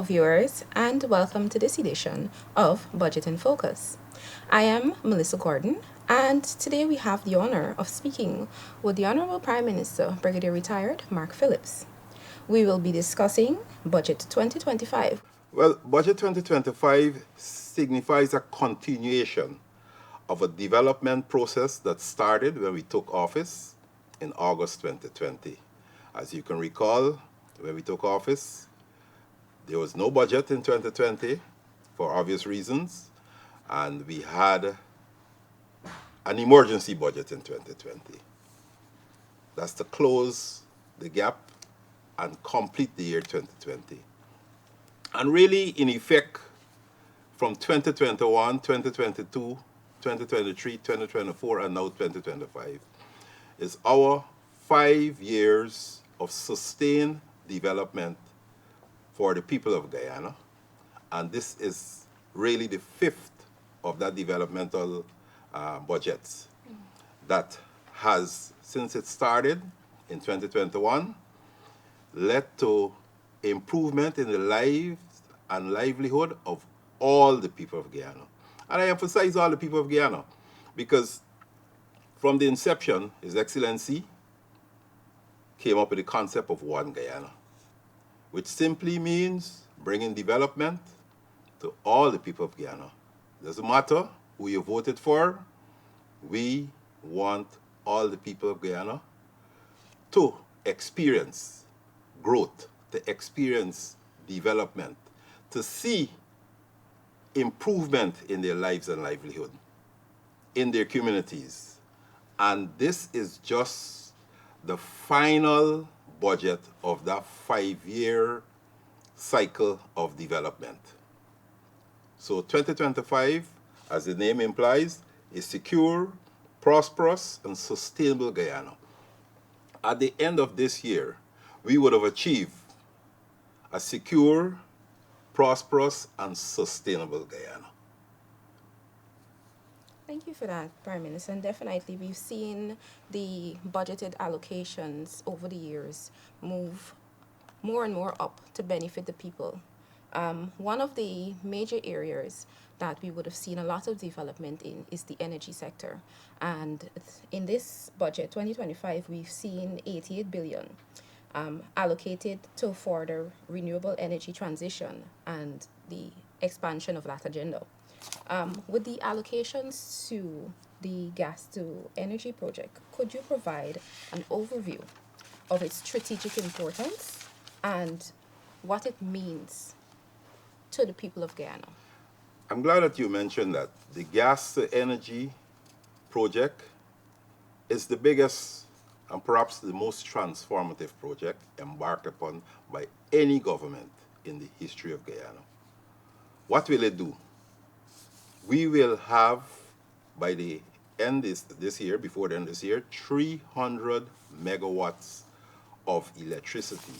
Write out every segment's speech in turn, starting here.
viewers, and welcome to this edition of Budget in Focus. I am Melissa Gordon, and today we have the honor of speaking with the Honorable Prime Minister, Brigadier Retired Mark Phillips. We will be discussing Budget 2025. Well, Budget 2025 signifies a continuation of a development process that started when we took office in August 2020. As you can recall, when we took office, there was no budget in 2020 for obvious reasons, and we had an emergency budget in 2020. That's to close the gap and complete the year 2020. And really, in effect, from 2021, 2022, 2023, 2024, and now 2025, is our 5 years of sustained development for the people of Guyana. And this is really the fifth of that developmental budget that has, since it started in 2021, led to improvement in the lives and livelihood of all the people of Guyana. And I emphasize all the people of Guyana because from the inception, His Excellency came up with the concept of One Guyana, which simply means bringing development to all the people of Guyana. Doesn't matter who you voted for, we want all the people of Guyana to experience growth, to experience development, to see improvement in their lives and livelihood, in their communities. And this is just the final budget of that 5-year cycle of development. So 2025, as the name implies, is secure, prosperous, and sustainable Guyana. At the end of this year, we would have achieved a secure, prosperous, and sustainable Guyana. Thank you for that, Prime Minister. And definitely, we've seen the budgeted allocations over the years move more and more up to benefit the people. One of the major areas that we would have seen a lot of development in is the energy sector. And in this budget, 2025, we've seen 88 billion allocated to further renewable energy transition and the expansion of that agenda. With the allocations to the gas to energy project, could you provide an overview of its strategic importance and what it means to the people of Guyana? I'm glad that you mentioned that. The gas to energy project is the biggest and perhaps the most transformative project embarked upon by any government in the history of Guyana. What will it do? We will have, by the end this year, before the end of this year, 300 megawatts of electricity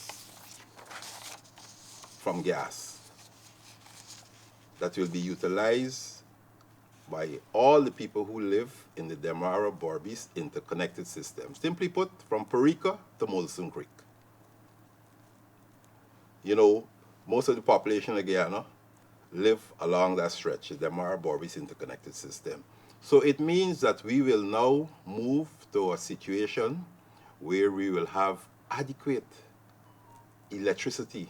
from gas that will be utilized by all the people who live in the Demara-Borbis interconnected system. Simply put, from Parika to Molson Creek. You know, most of the population of Guyana live along that stretch, the Demara-Borbis interconnected system. So it means that we will now move to a situation where we will have adequate electricity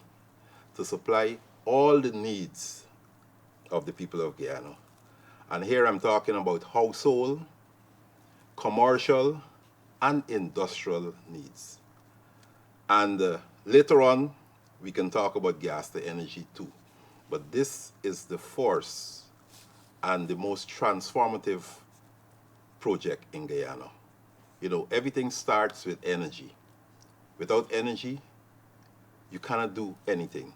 to supply all the needs of the people of Guyana. And here I'm talking about household, commercial, and industrial needs. And later on, we can talk about gas to energy too. But this is the first and the most transformative project in Guyana. You know, everything starts with energy. Without energy, you cannot do anything.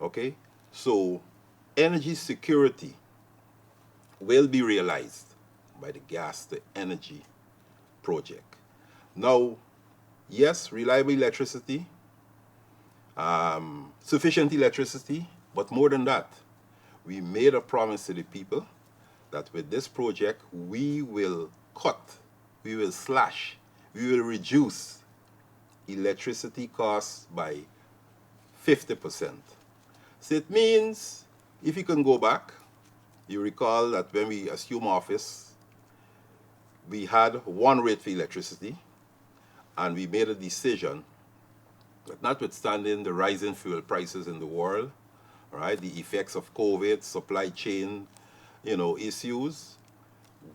Okay? So, energy security will be realized by the gas to energy project. Now, yes, reliable electricity, sufficient electricity, but more than that, we made a promise to the people that with this project, we will cut, we will slash, we will reduce electricity costs by 50%. So it means, if you can go back, you recall that when we assumed office, we had one rate for electricity, and we made a decision that notwithstanding the rising fuel prices in the world, right, the effects of COVID, supply chain, issues,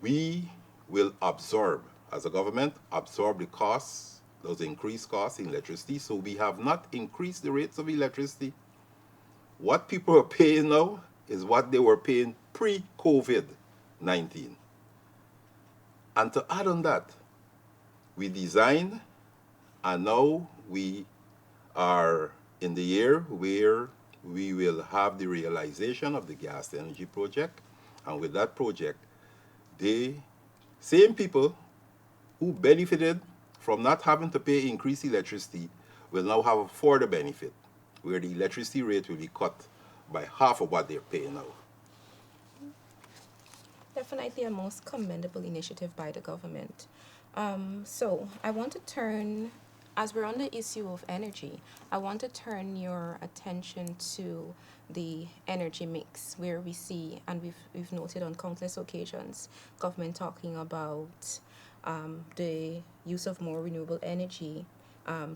we will absorb, as a government, absorb the costs, those increased costs in electricity. So we have not increased the rates of electricity. What people are paying now is what they were paying pre-COVID-19. And to add on that, we designed, and now we are in the year where we will have the realization of the gas energy project. And with that project, the same people who benefited from not having to pay increased electricity will now have a further benefit, where the electricity rate will be cut by half of what they're paying now. Definitely a most commendable initiative by the government. So I want to turn, as we're on the issue of energy, I want to turn your attention to the energy mix, where we see, and we've noted on countless occasions, government talking about the use of more renewable energy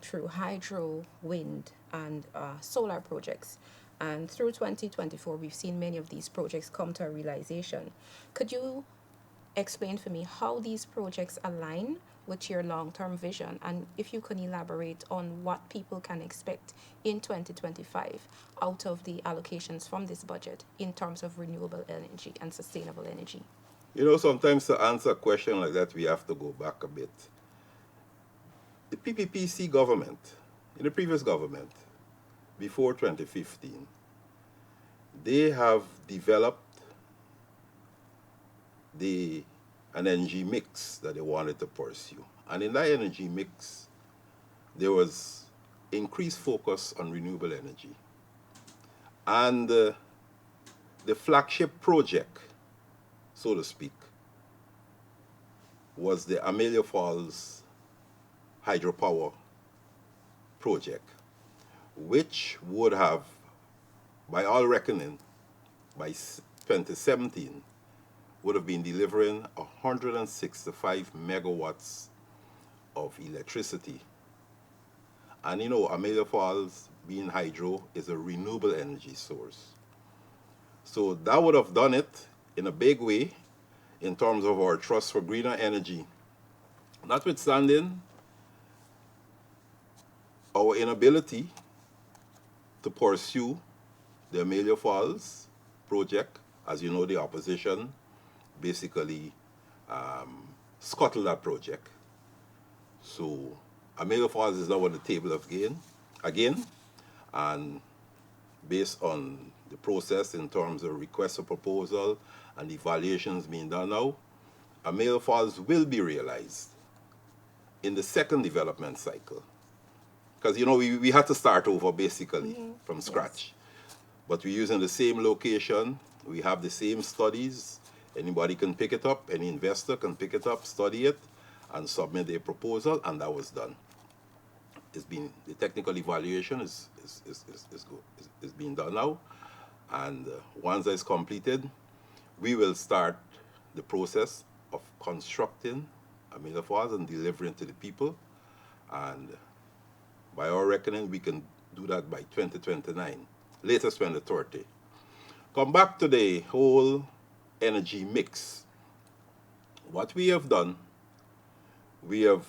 through hydro, wind, and solar projects. And through 2024, we've seen many of these projects come to a realization. Could you explain for me how these projects align with your long-term vision, and if you can elaborate on what people can expect in 2025 out of the allocations from this budget in terms of renewable energy and sustainable energy? Sometimes to answer a question like that, we have to go back a bit. The PPPC government, in the previous government, before 2015, they have developed an energy mix that they wanted to pursue. And in that energy mix, there was increased focus on renewable energy. And the flagship project, so to speak, was the Amelia Falls hydropower project, which would have, by all reckoning, by 2017, would have been delivering 165 megawatts of electricity. And Amelia Falls, being hydro, is a renewable energy source. So that would have done it in a big way in terms of our trust for greener energy. Notwithstanding our inability to pursue the Amelia Falls project, as you know, the opposition basically scuttled that project. So Amelia Falls is now on the table again, and based on the process in terms of request for proposal and evaluations being done now, Amelia Falls will be realized in the second development cycle. Because, we had to start over basically from scratch. Yes. But we're using the same location, we have the same studies. Anybody can pick it up, any investor can pick it up, study it, and submit a proposal, and that was done. The technical evaluation is being done now, and once it's completed, we will start the process of constructing Amelia Falls and delivering to the people, and by our reckoning, we can do that by 2029, latest 2030. Come back to the whole energy mix. What we have done, we have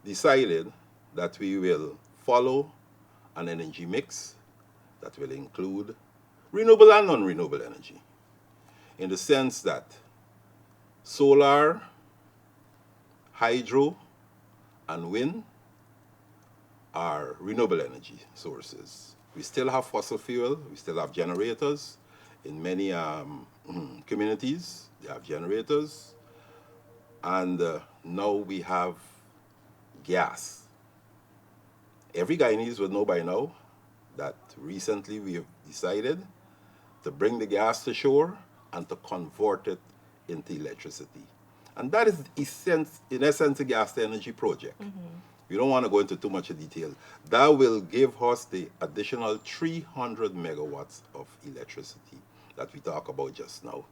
decided that we will follow an energy mix that will include renewable and non-renewable energy, in the sense that solar, hydro, and wind are renewable energy sources. We still have fossil fuel, we still have generators. In many communities, they have generators. And now we have gas. Every Guyanese would know by now that recently we have decided to bring the gas to shore and to convert it into electricity. And that is, in essence, a gas to energy project. We don't want to go into too much detail. That will give us the additional 300 megawatts of electricity that we talk about just now.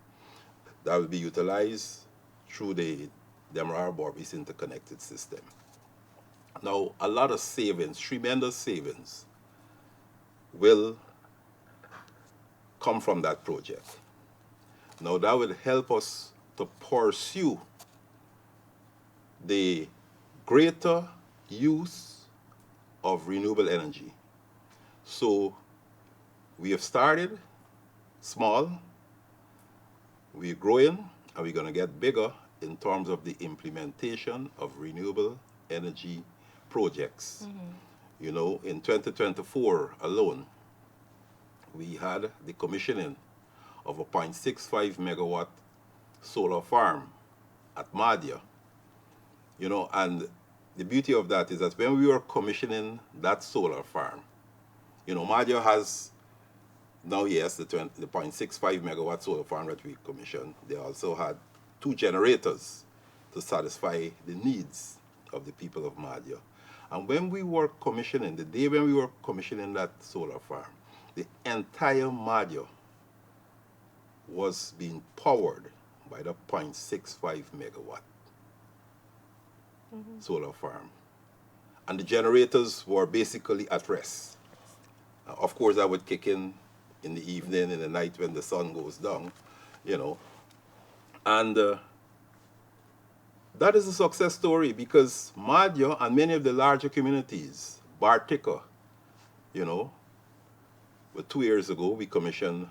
That will be utilized through the Demerara-Borbis interconnected system. Now, a lot of savings, tremendous savings, will come from that project. Now, that will help us to pursue the greater use of renewable energy. So we have started small, we're growing, and we're going to get bigger in terms of the implementation of renewable energy projects. You know, in 2024 alone, we had the commissioning of a 0.65 megawatt solar farm at Madhya. You know, and the beauty of that is that when we were commissioning that solar farm, you know, Madhya has now, yes, the 0.65 megawatt solar farm that we commissioned. They also had 2 generators to satisfy the needs of the people of Madhya. And when we were commissioning, the day when we were commissioning that solar farm, the entire Madhya was being powered by the 0.65 megawatt solar farm. And the generators were basically at rest. Of course, that would kick in the evening, in the night when the sun goes down, you know. And that is a success story because Madhya and many of the larger communities, Bartika, you know, but 2 years ago we commissioned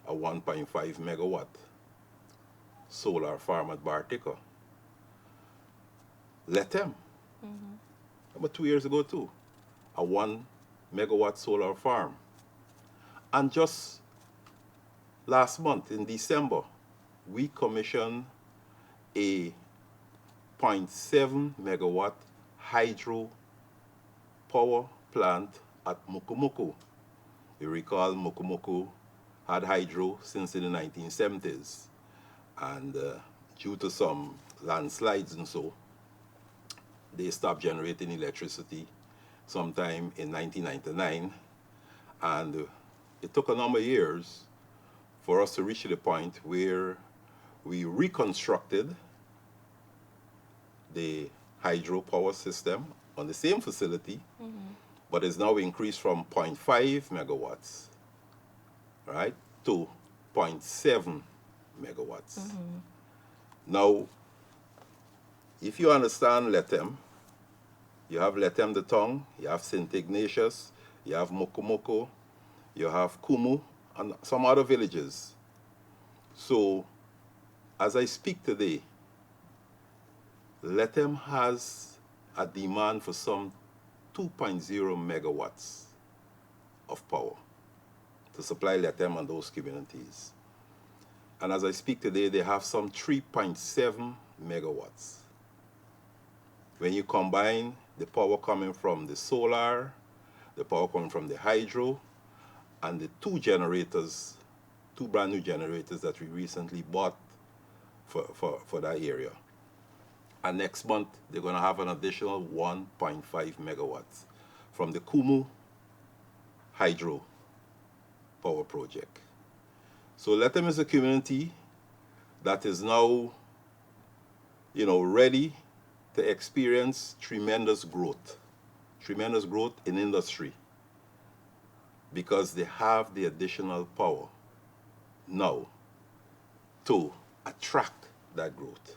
a 1.5 megawatt solar farm at Bartika. Let them. About 2 years ago too, a 1 megawatt solar farm. And just last month in December, we commissioned a 0.7 megawatt hydro power plant at Mukumuku. You recall Mukumuku had hydro since in the 1970s. And due to some landslides and so, they stopped generating electricity sometime in 1999. And it took a number of years for us to reach the point where we reconstructed the hydro power system on the same facility, but it's now increased from 0.5 megawatts, right, to 0.7 megawatts. Now, if you understand Letem, you have Letem the Tong, you have St. Ignatius, you have Mokomoko, you have Kumu, and some other villages. So, as I speak today, Letem has a demand for some 2.0 megawatts of power to supply Letem and those communities. And as I speak today, they have some 3.7 megawatts. When you combine the power coming from the solar, the power coming from the hydro, and the 2 generators, 2 brand new generators that we recently bought for that area. And next month, they're going to have an additional 1.5 megawatts from the Kumu hydro power project. So Letem is a community that is now, you know, ready to experience tremendous growth in industry, because they have the additional power now to attract that growth.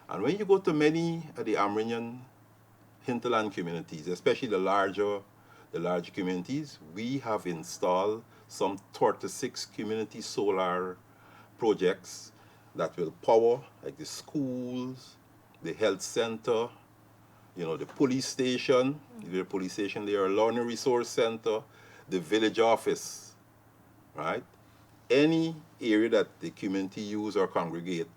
And when you go to many of the Amerindian hinterland communities, especially the larger communities, we have installed some 36 community solar projects that will power like the schools, the health center, you know, the police station, the police station there, a learning resource center, the village office, right? Any area that the community use or congregate,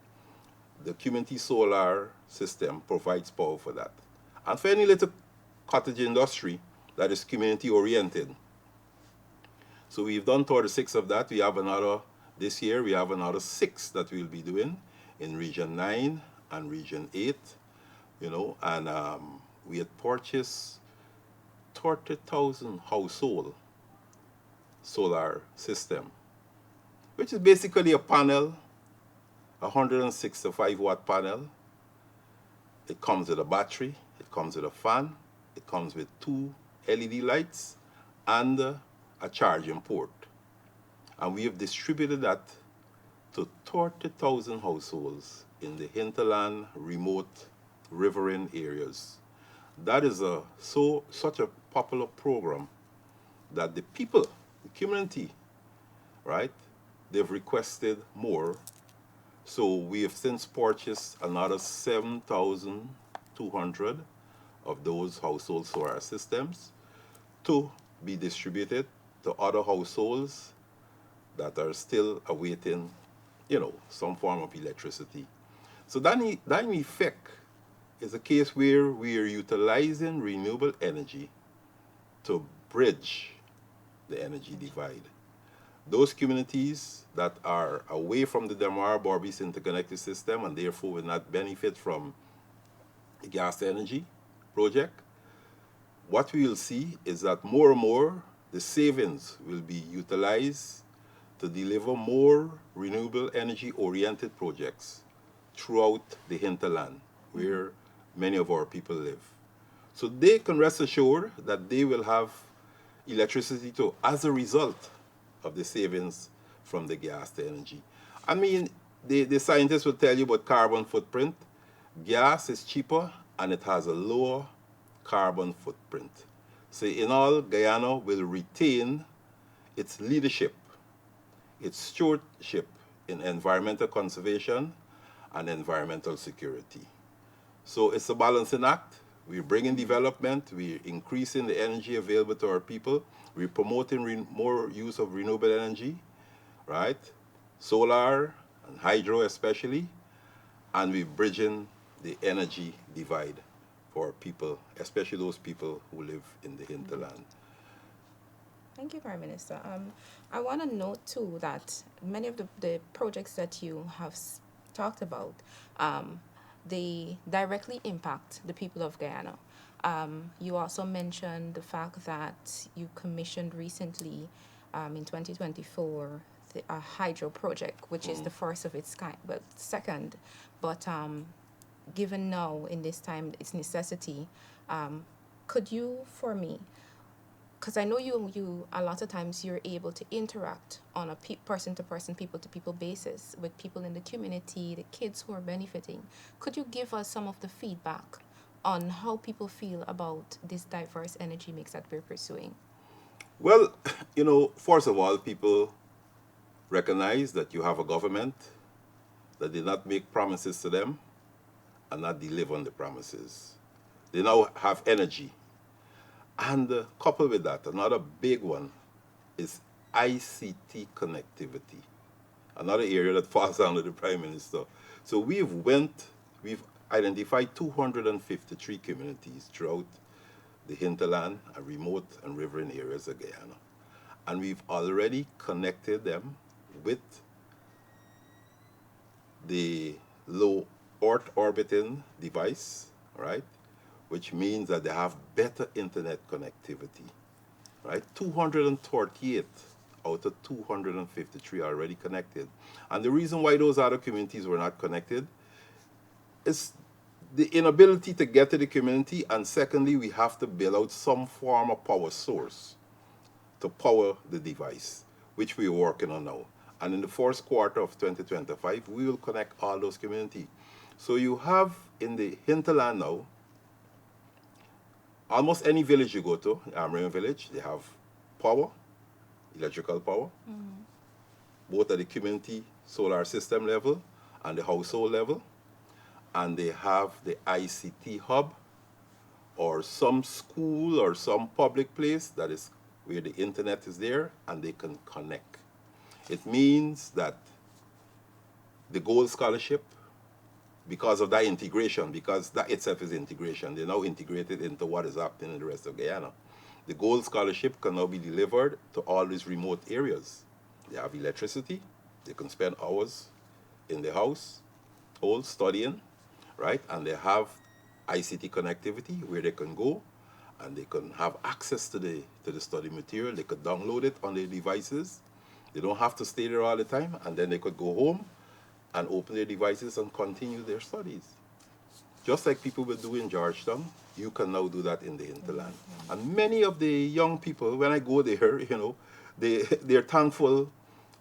the community solar system provides power for that. And for any little cottage industry that is community oriented. So we've done 36 of that. We have another, this year we have another 6 that we'll be doing in Region 9 and Region 8, you know, and we had purchased 30,000 household solar system, which is basically a panel, a 165-watt panel. It comes with a battery, it comes with a fan, it comes with two LED lights, and a charging port. And we have distributed that to 30,000 households in the hinterland, remote, riverine areas. That is such a popular program that the people, the community, right, they've requested more. So we have since purchased another 7,200 of those household solar systems to be distributed to other households that are still awaiting, some form of electricity. So that in effect is a case where we are utilizing renewable energy to bridge the energy divide. Those communities that are away from the Damara-Borbis interconnected system and therefore will not benefit from the gas energy project, what we will see is that more and more the savings will be utilized to deliver more renewable energy oriented projects throughout the hinterland where many of our people live. So they can rest assured that they will have electricity too as a result of the savings from the gas to energy. I mean, the scientists will tell you about carbon footprint. Gas is cheaper and it has a lower carbon footprint. So in all, Guyana will retain its leadership, its stewardship in environmental conservation and environmental security. So it's a balancing act. We're bringing development, we're increasing the energy available to our people, we're promoting more use of renewable energy, right? Solar and hydro especially, and we're bridging the energy divide for people, especially those people who live in the hinterland. Thank you, Prime Minister. I want to note too that many of the projects that you have talked about, they directly impact the people of Guyana. You also mentioned the fact that you commissioned recently, in 2024, a hydro project, which is the first of its kind, well, second, but given now in this time its necessity, could you, for me, because I know you a lot of times you're able to interact on a person-to-person, people-to-people basis with people in the community, the kids who are benefiting. Could you give us some of the feedback on how people feel about this diverse energy mix that we're pursuing? Well, first of all, people recognize that you have a government that did not make promises to them and not deliver on the promises. They now have energy. And coupled with that, another big one is ICT connectivity, another area that falls under the Prime Minister. So we've identified 253 communities throughout the hinterland and remote and riverine areas of Guyana. And we've already connected them with the low Earth orbiting device, right? Which means that they have better internet connectivity, right? 238 out of 253 are already connected. And the reason why those other communities were not connected is the inability to get to the community, and secondly, we have to build out some form of power source to power the device, which we're working on now. And in the first quarter of 2025, we will connect all those communities. So you have in the hinterland now, almost any village you go to, Amrin village, they have power, electrical power, both at the community solar system level and the household level. And they have the ICT hub or some school or some public place that is where the internet is there and they can connect. It means that the gold scholarship, because of that integration, because that itself is integration, they're now integrated into what is happening in the rest of Guyana. The gold scholarship can now be delivered to all these remote areas. They have electricity, they can spend hours in the house, all studying, right? And they have ICT connectivity where they can go and they can have access to the study material. They could download it on their devices. They don't have to stay there all the time, and then they could go home and open their devices and continue their studies. Just like people will do in Georgetown, you can now do that in the hinterland. And many of the young people, when I go there, they're thankful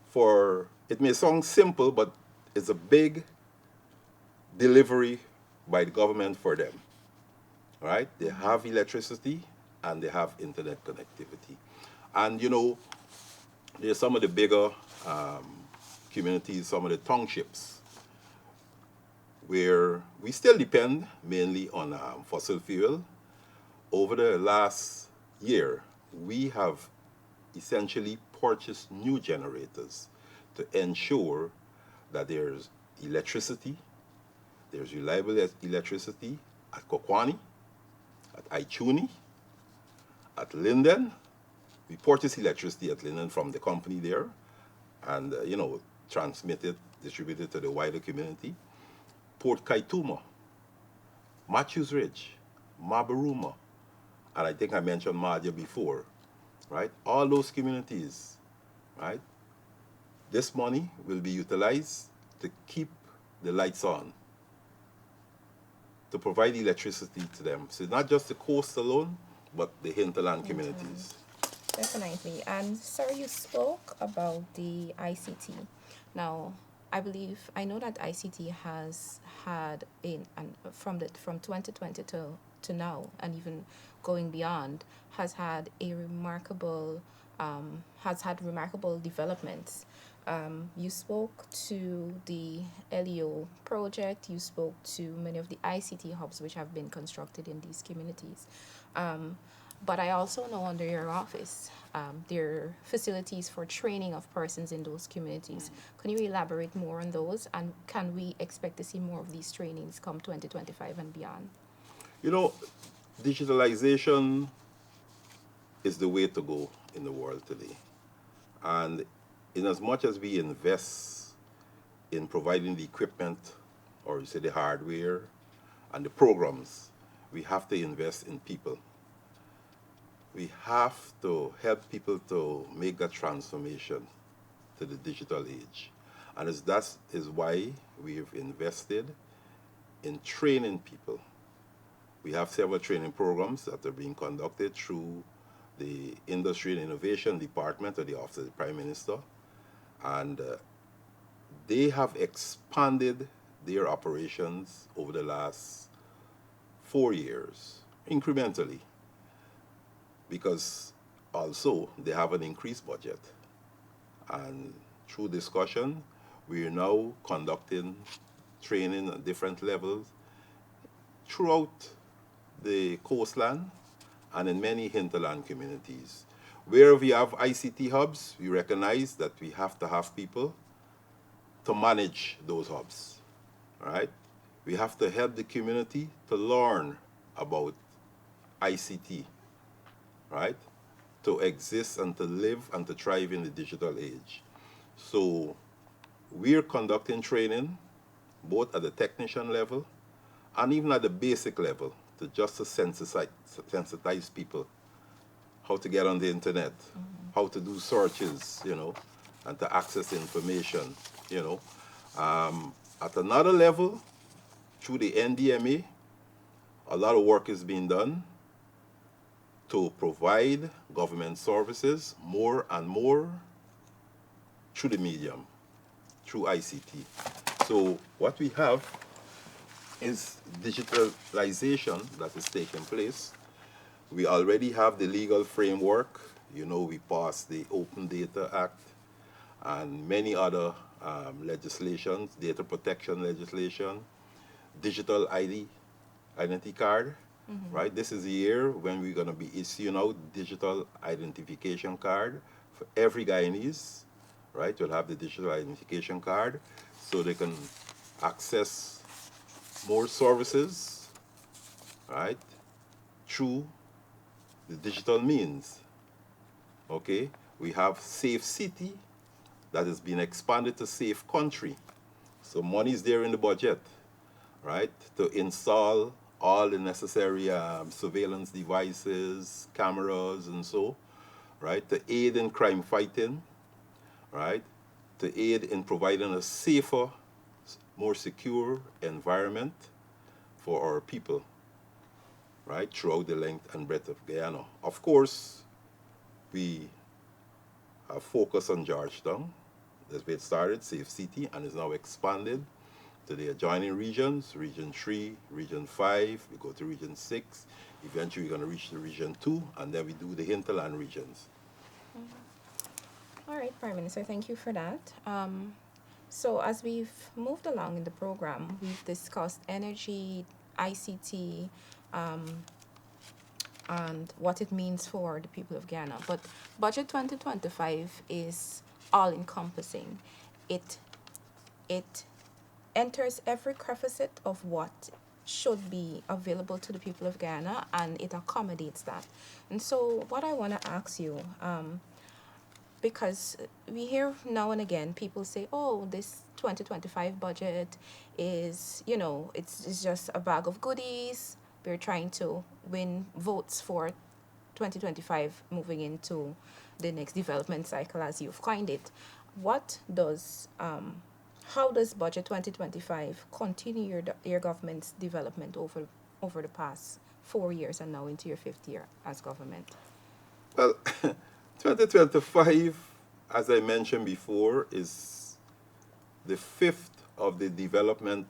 for, it may sound simple, but it's a big delivery by the government for them. Right? They have electricity and they have internet connectivity. And there's some of the bigger communities, some of the townships, where we still depend mainly on fossil fuel. Over the last year, we have essentially purchased new generators to ensure that there's electricity, there's reliable electricity at Kokwani, at Aichuni, at Linden. We purchase electricity at Linden from the company there and, transmit it, distribute it to the wider community. Port Kaituma, Matthews Ridge, Mabaruma, and I think I mentioned Madja before, right? All those communities, right? This money will be utilized to keep the lights on, to provide electricity to them. So not just the coast alone, but the hinterland communities. Definitely. And sir, you spoke about the ICT. Now, I know that ICT has had from 2020 to now, and even going beyond, has had remarkable developments. You spoke to the LEO project. You spoke to many of the ICT hubs which have been constructed in these communities. But I also know under your office, there are facilities for training of persons in those communities. Can you elaborate more on those? And can we expect to see more of these trainings come 2025 and beyond? Digitalization is the way to go in the world today. And in as much as we invest in providing the equipment, or you say the hardware, and the programs, we have to invest in people. We have to help people to make that transformation to the digital age. And that is why we've invested in training people. We have several training programs that are being conducted through the Industry and Innovation Department of the Office of the Prime Minister. And they have expanded their operations over the last 4 years, incrementally, because also they have an increased budget. And through discussion, we are now conducting training at different levels throughout the coastland and in many hinterland communities. Where we have ICT hubs, we recognize that we have to have people to manage those hubs, right? We have to help the community to learn about ICT, right? To exist and to live and to thrive in the digital age. So we're conducting training both at the technician level and even at the basic level to just to sensitize people how to get on the internet, how to do searches, and to access information, At another level, through the NDMA, a lot of work is being done to provide government services more and more through the medium, through ICT. So what we have is digitalization that is taking place. We already have the legal framework. We passed the Open Data Act and many other legislations, data protection legislation, digital identity card, right? This is the year when we're going to be issuing out digital identification card for every Guyanese, right? You'll have the digital identification card so they can access more services, right, through the digital means. Okay, we have Safe City that has been expanded to Safe Country. So money is there in the budget, right, to install all the necessary surveillance devices, cameras, and so, right, to aid in crime fighting, right, to aid in providing a safer, more secure environment for our people, right, throughout the length and breadth of Guyana. Of course, we have focused on Georgetown. That's where it started, Safe City, and is now expanded to the adjoining regions, Region 3, Region 5, we go to Region 6, eventually we're going to reach the Region 2, and then we do the hinterland regions. All right, Prime Minister, thank you for that. So as we've moved along in the program, we've discussed energy, ICT, and what it means for the people of Ghana. But Budget 2025 is all-encompassing. It it enters every crevice of what should be available to the people of Ghana, and it accommodates that. And so, what I want to ask you, because we hear now and again people say, oh, this 2025 budget is, it's just a bag of goodies. We're trying to win votes for 2025 moving into the next development cycle, as you've coined it. What does, how does Budget 2025 continue your government's development over the past 4 years and now into your fifth year as government? Well, 2025, as I mentioned before, is the fifth of the developmental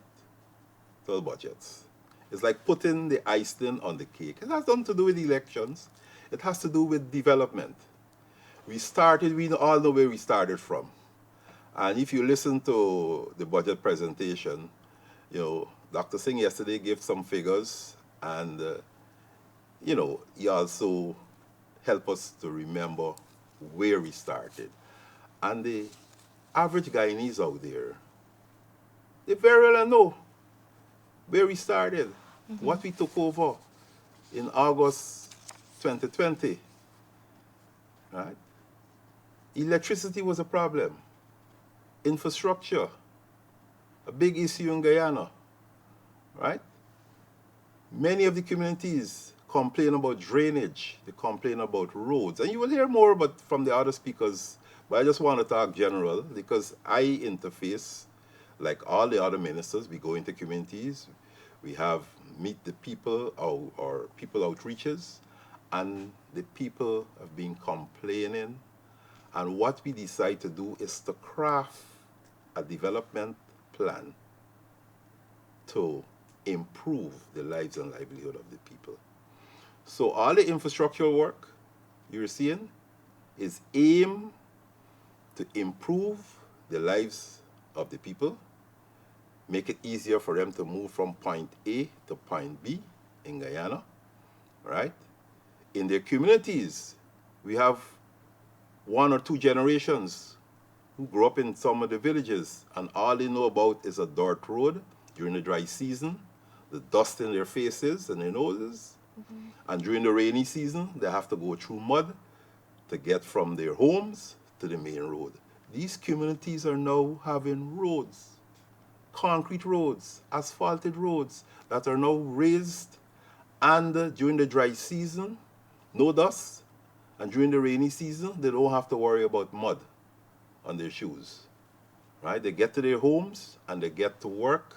budgets. It's like putting the icing on the cake. It has nothing to do with elections. It has to do with development. We all know where we started from. And if you listen to the budget presentation, Dr. Singh yesterday gave some figures, and, he also helped us to remember where we started. And the average Guyanese out there, they very well know where we started, what we took over in August 2020, right? Electricity was a problem. Infrastructure, a big issue in Guyana, right? Many of the communities complain about drainage, they complain about roads, and you will hear more from the other speakers, but I just want to talk general because I interface, like all the other ministers. We go into communities, we have meet the people, or people outreaches, and the people have been complaining, and what we decide to do is to craft a development plan to improve the lives and livelihood of the people. So all the infrastructural work you're seeing is aimed to improve the lives of the people, make it easier for them to move from point A to point B in Guyana, right? In their communities, we have 1 or 2 generations who grew up in some of the villages, and all they know about is a dirt road during the dry season, the dust in their faces and their noses. And during the rainy season, they have to go through mud to get from their homes to the main road. These communities are now having roads, concrete roads, asphalted roads that are now raised, and during the dry season, no dust, and during the rainy season, they don't have to worry about mud on their shoes, right? They get to their homes and they get to work,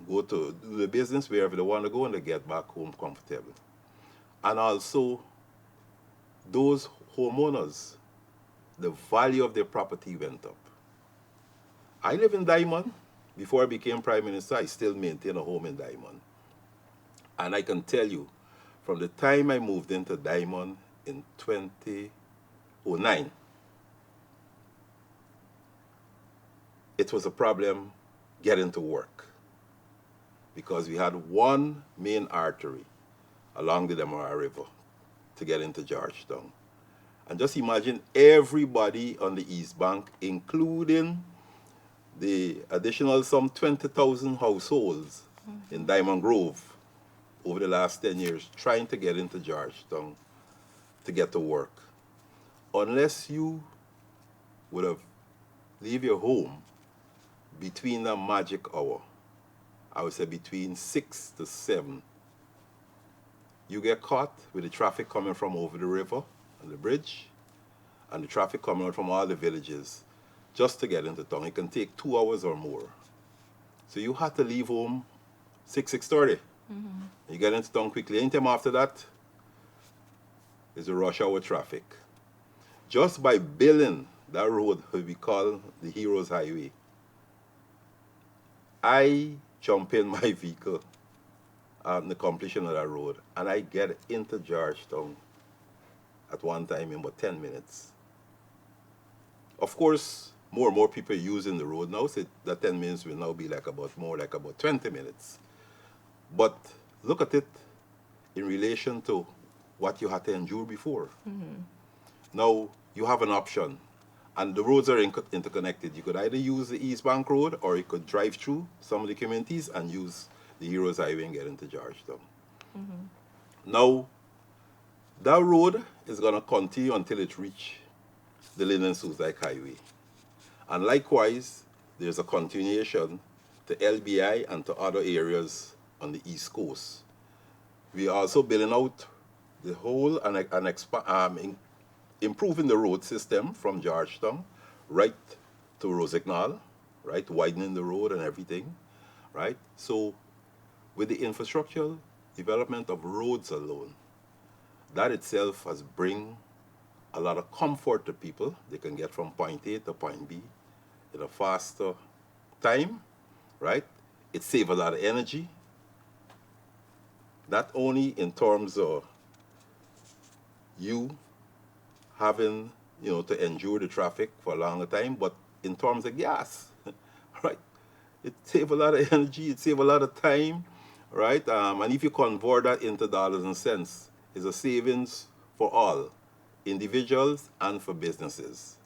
go to do the business wherever they want to go, and they get back home comfortable. And also, those homeowners, the value of their property went up. I live in Diamond. Before I became Prime Minister, I still maintain a home in Diamond. And I can tell you, from the time I moved into Diamond in 2009, it was a problem getting to work because we had one main artery along the Demerara River to get into Georgetown. And just imagine everybody on the East Bank, including the additional some 20,000 households in Diamond Grove over the last 10 years trying to get into Georgetown to get to work. Unless you would have leave your home between the magic hour, I would say between 6 to 7 you get caught with the traffic coming from over the river and the bridge, and the traffic coming out from all the villages just to get into town. It can take 2 hours or more. So you had to leave home 6:30. You get into town quickly. Anytime after that is the rush hour traffic. Just by building that road, what we call the Heroes Highway, I jump in my vehicle on the completion of that road, and I get into Georgetown at one time in about 10 minutes. Of course, more and more people are using the road now, so that 10 minutes will now be more like about 20 minutes. But look at it in relation to what you had to endure before. Now, you have an option, and the roads are interconnected. You could either use the East Bank Road, or you could drive through some of the communities and use the Heroes Highway and get into Georgetown. Now, that road is going to continue until it reaches the Linden Suzdike Highway. And likewise, there's a continuation to LBI and to other areas on the East Coast. We are also building out the whole and improving the road system from Georgetown right to Rosignol, right, widening the road and everything, right? So with the infrastructural development of roads alone, that itself has bring a lot of comfort to people. They can get from point A to point B in a faster time, right? It saves a lot of energy, not only in terms of you having, to endure the traffic for a longer time, but in terms of gas, right? It saves a lot of energy, it saves a lot of time, right? And if you convert that into dollars and cents, it's a savings for all, individuals and for businesses,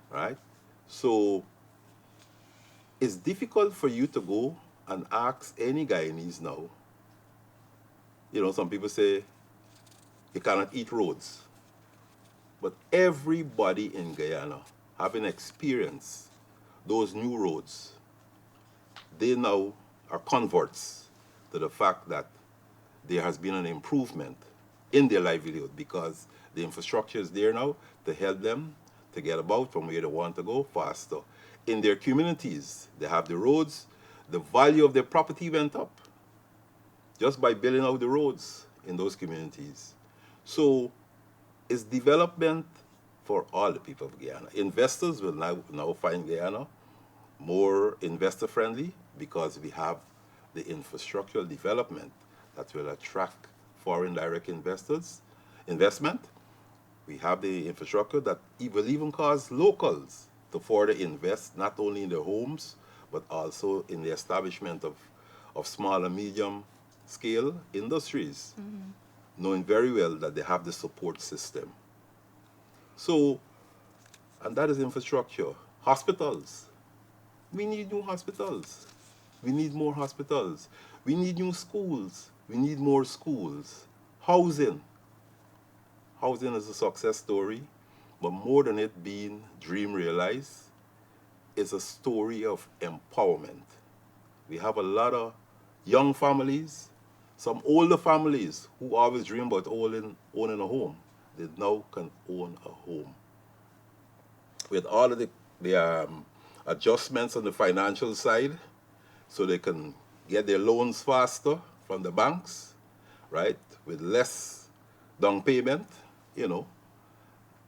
right? So it's difficult for you to go and ask any Guyanese now. Some people say you cannot eat roads. But everybody in Guyana, having experienced those new roads, they now are converts to the fact that there has been an improvement in their livelihood because the infrastructure is there now to help them to get about from where they want to go faster. In their communities, they have the roads. The value of their property went up just by building out the roads in those communities. So it's development for all the people of Guyana. Investors will now find Guyana more investor friendly because we have the infrastructural development that will attract foreign direct investment. We have the infrastructure that will even cause locals to further invest not only in their homes but also in the establishment of small and medium scale industries, knowing very well that they have the support system. So, and that is infrastructure. Hospitals. We need new hospitals. We need more hospitals. We need new schools. We need more schools. Housing. Housing is a success story, but more than it being dream realized, it's a story of empowerment. We have a lot of young families, some older families who always dream about owning a home. They now can own a home. With all of the adjustments on the financial side, so they can get their loans faster from the banks, right, with less down payment,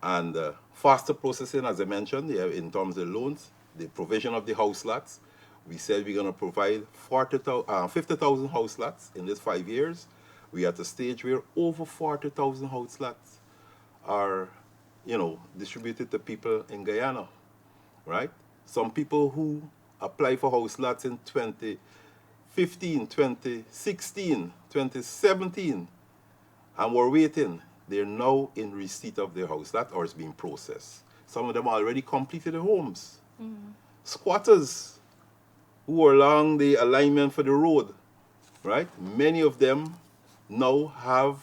and faster processing, as I mentioned, in terms of loans, the provision of the house lots. We said we're going to provide 50,000 house lots in this 5 years. We're at a stage where over 40,000 house lots are, distributed to people in Guyana, right? Some people who apply for house lots in 2015, 2016, 2017, and were waiting, they're now in receipt of their house lot or it's being processed. Some of them already completed their homes. Squatters who are along the alignment for the road, right? Many of them now have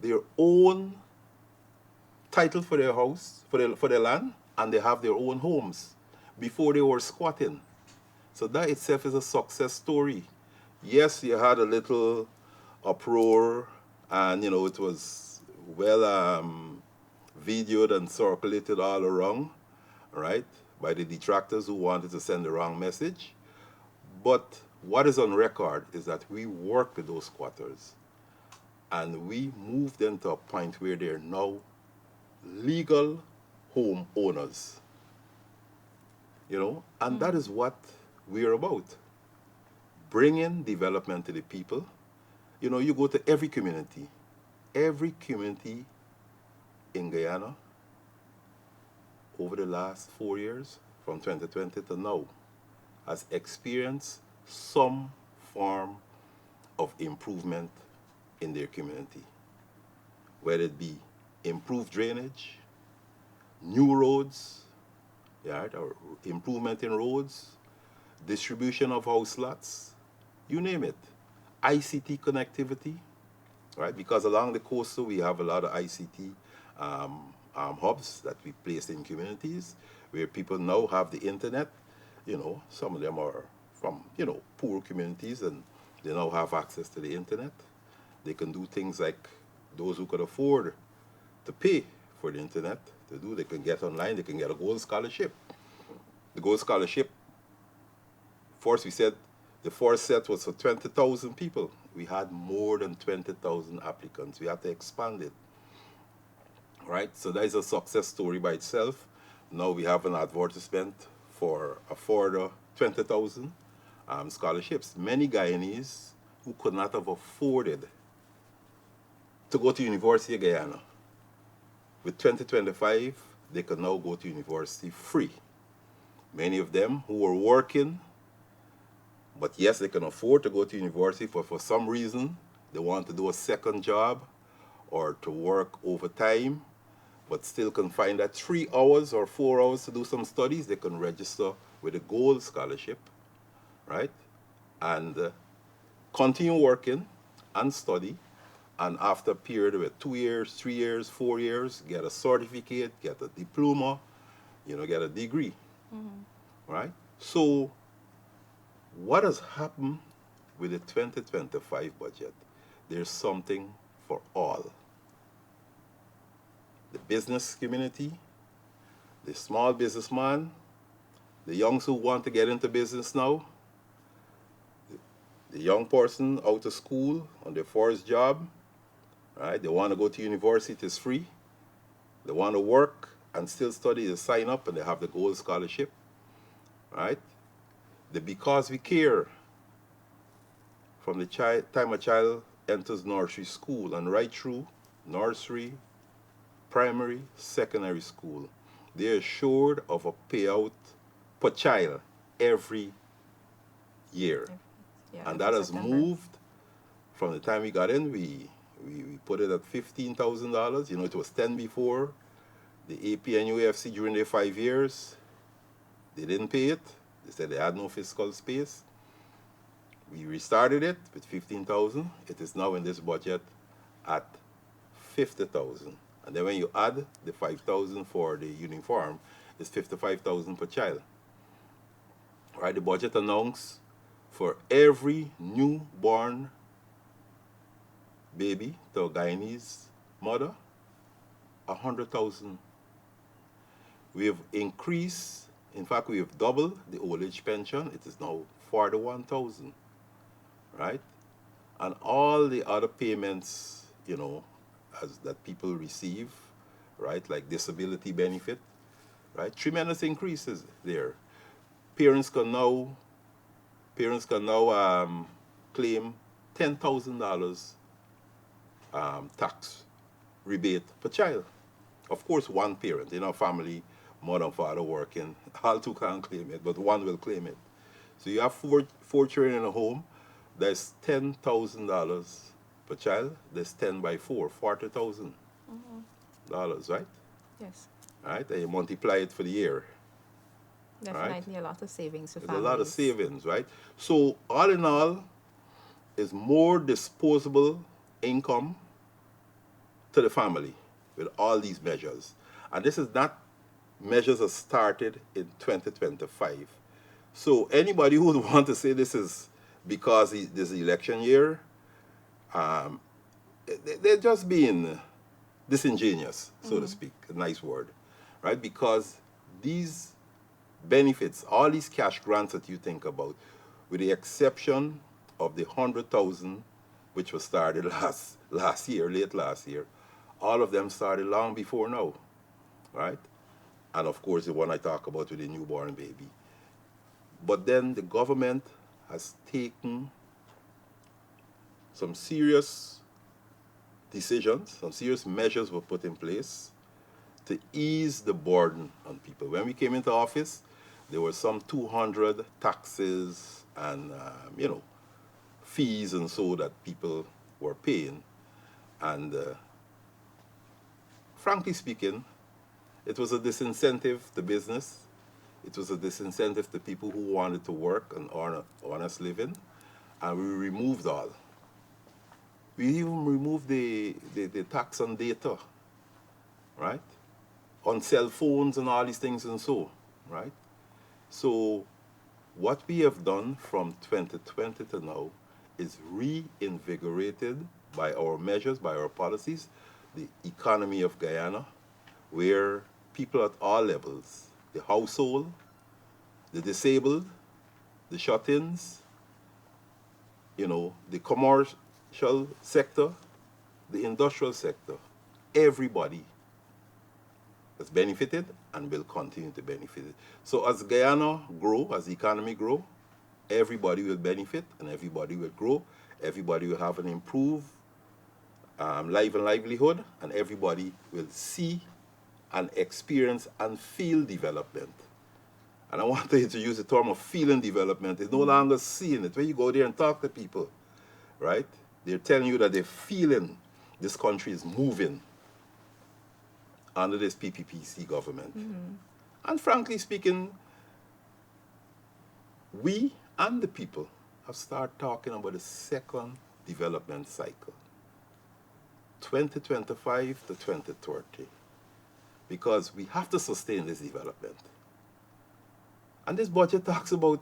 their own title for their house, for their land, and they have their own homes before they were squatting. So that itself is a success story. Yes, you had a little uproar, and it was well videoed and circulated all around, right, by the detractors who wanted to send the wrong message. But what is on record is that we worked with those squatters and we moved them to a point where they're now legal home owners, and that is what we're about, bringing development to the people. You go to every community in Guyana over the last 4 years, from 2020 to now, has experienced some form of improvement in their community, whether it be improved drainage, new roads, yeah, or improvement in roads, distribution of house lots, you name it. ICT connectivity, right? Because along the coastal we have a lot of ICT hubs that we placed in communities where people now have the internet. Some of them are from, poor communities, and they now have access to the internet. They can do things like those who could afford to pay for the internet to do. They can get online, they can get a gold scholarship. The gold scholarship, first we said the first set was for 20,000 people. We had more than 20,000 applicants. We had to expand it. Right? So that is a success story by itself. Now we have an advertisement for a further 20,000 scholarships. Many Guyanese who could not have afforded to go to University of Guyana, with 2025, they can now go to university free. Many of them who were working, but yes, they can afford to go to university, for some reason they want to do a second job or to work overtime, but still can find that 3 hours or 4 hours to do some studies. They can register with a gold scholarship, right? And continue working and study. And after a period of 2 years, 3 years, 4 years, get a certificate, get a diploma, get a degree, right? So what has happened with the 2025 budget? There's something for all. The business community, the small businessman, the youngs who want to get into business now, the young person out of school on their first job, right? They want to go to university, it's free. They want to work and still study, they sign up and they have the gold scholarship, right? The Because We Care, from the time a child enters nursery school and right through nursery, primary, secondary school, they're assured of a payout per child every year. Yeah, And that has September. moved from the time we got in. We put it at $15,000. It was 10 before. The AP and UFC during their 5 years, they didn't pay it. They said they had no fiscal space. We restarted it with 15,000. It is now in this budget at 50,000. And then when you add the 5,000 for the uniform, it's 55,000 per child. Right? The budget announced for every newborn baby to a Guyanese mother, 100,000. We have increased, in fact, we have doubled the old age pension. It is now 41,000, right? And all the other payments, that people receive, right, like disability benefit, right? Tremendous increases there. Parents can now claim $10,000 tax rebate per child. Of course, one parent in a family, mother and father working, all two can't claim it, but one will claim it. So you have four children in a home, that's $10,000 per child. That's 10 by 4, $40,000, right? Yes. Right? And you multiply it for the year. Definitely a lot of savings for There's families. a lot of savings, right? So all in all, is more disposable income to the family with all these measures. And this is not measures that started in 2025. So anybody who would want to say this is because this is election year, They're just being disingenuous, so to speak, a nice word, right? Because these benefits, all these cash grants that you think about, with the exception of the 100,000, which was started last year, late last year, all of them started long before now, right? And of course, the one I talk about with the newborn baby. But then the government has taken some serious decisions, some serious measures were put in place to ease the burden on people. When we came into office, there were some 200 taxes and fees and so that people were paying. And frankly speaking, it was a disincentive to business. It was a disincentive to people who wanted to work and earn an honest living. And we removed all. We even removed the tax on data, right? On cell phones and all these things and so, right? So what we have done from 2020 to now is reinvigorated by our measures, by our policies, the economy of Guyana, where people at all levels, the household, the disabled, the shut-ins, the commercial sector, the industrial sector, everybody has benefited and will continue to benefit. So as Guyana grow, as the economy grow, everybody will benefit and everybody will grow. Everybody will have an improved life and livelihood, and everybody will see and experience and feel development. And I want to use the term of feeling development. It's no longer seeing it. When you go there and talk to people, right, they're telling you that they're feeling this country is moving under this PPPC government. And frankly speaking, we and the people have started talking about the second development cycle, 2025 to 2030, because we have to sustain this development. And this budget talks about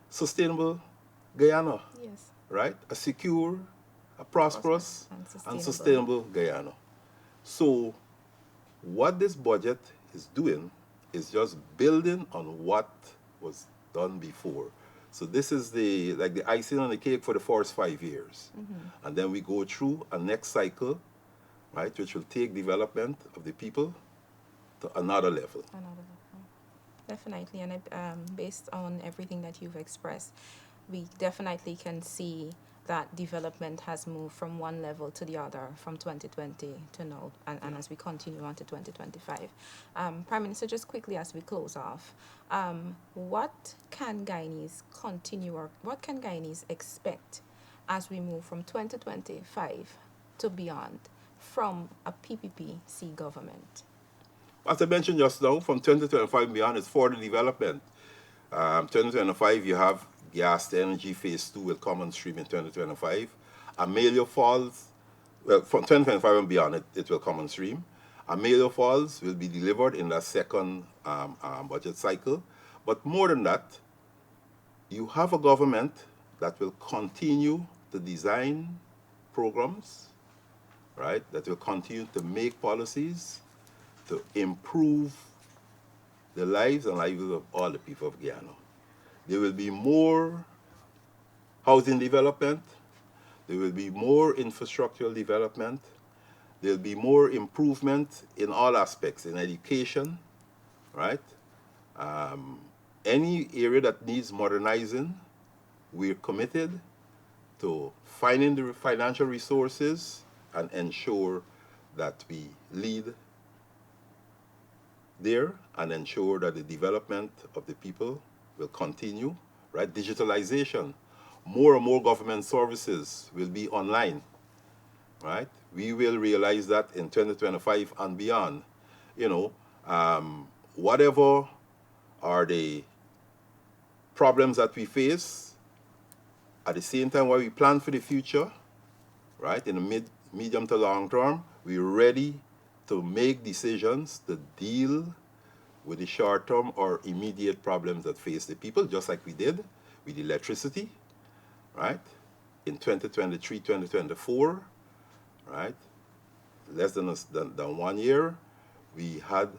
sustainable Guyana, Yes. right? A secure, a prosperous, and And sustainable Guyana. So what this budget is doing is just building on what was done before. So this is the icing on the cake for the first 5 years. And then we go through a next cycle, right, which will take development of the people to another level. Definitely, and based on everything that you've expressed, we definitely can see that development has moved from one level to the other from 2020 to now, and as we continue on to 2025. Prime Minister, just quickly as we close off, what can Guyanese what can Guyanese expect as we move from 2025 to beyond from a PPPC government? As I mentioned just now, from 2025 and beyond, it's for the development. 2025, you have gas to energy phase 2 will come on stream in 2025. Amelia Falls, well, from 2025 and beyond, it will come on stream. Amelia Falls will be delivered in the second budget cycle. But more than that, you have a government that will continue to design programs, right, that will continue to make policies to improve the lives and livelihoods of all the people of Guyana. There will be more housing development. There will be more infrastructural development. There will be more improvement in all aspects, in education, right? Any area that needs modernizing, we're committed to finding the financial resources and ensure that we lead there and ensure that the development of the people will continue, right? Digitalization, more and more government services will be online, right? We will realize that in 2025 and beyond. Whatever are the problems that we face, at the same time while we plan for the future, right, in the medium to long term, we're ready to make decisions to deal with the short-term or immediate problems that face the people, just like we did with electricity, right? in 2023, 2024, right, less than 1 year, we had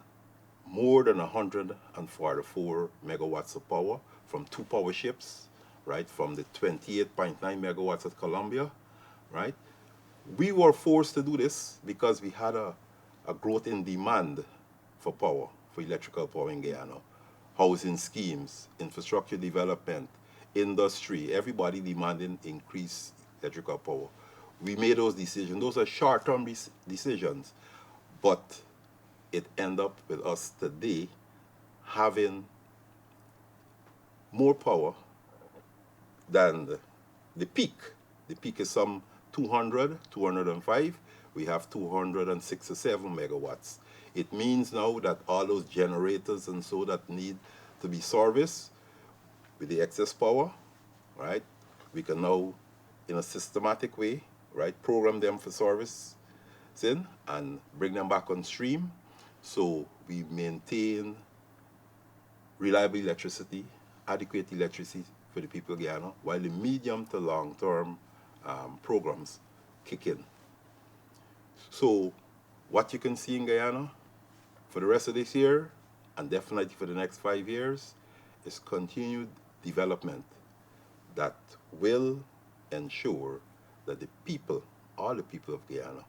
more than 144 megawatts of power from 2 power ships, right, from the 28.9 megawatts at Columbia, right. We were forced to do this because we had a growth in demand for power, for electrical power in Guyana. Housing schemes, infrastructure development, industry, everybody demanding increased electrical power. We made those decisions. Those are short-term decisions, but it ended up with us today having more power than the peak. The peak is some 200, 205. We have 267 megawatts. It means now that all those generators and so that need to be serviced with the excess power, right? We can now, in a systematic way, right, program them for service in and bring them back on stream, so we maintain reliable electricity, adequate electricity for the people of Guyana, while the medium to long-term programs kick in. So what you can see in Guyana for the rest of this year, and definitely for the next 5 years, is continued development that will ensure that the people, all the people of Guyana,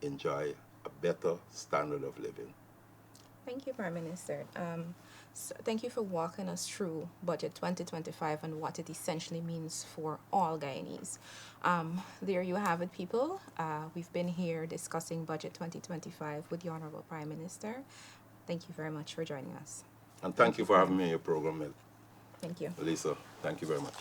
enjoy a better standard of living. Thank you, Prime Minister. So thank you for walking us through Budget 2025 and what it essentially means for all Guyanese. There you have it, people. We've been here discussing Budget 2025 with the Honorable Prime Minister. Thank you very much for joining us. And thank you for having me on your program, Thank you. Lisa. Thank you very much.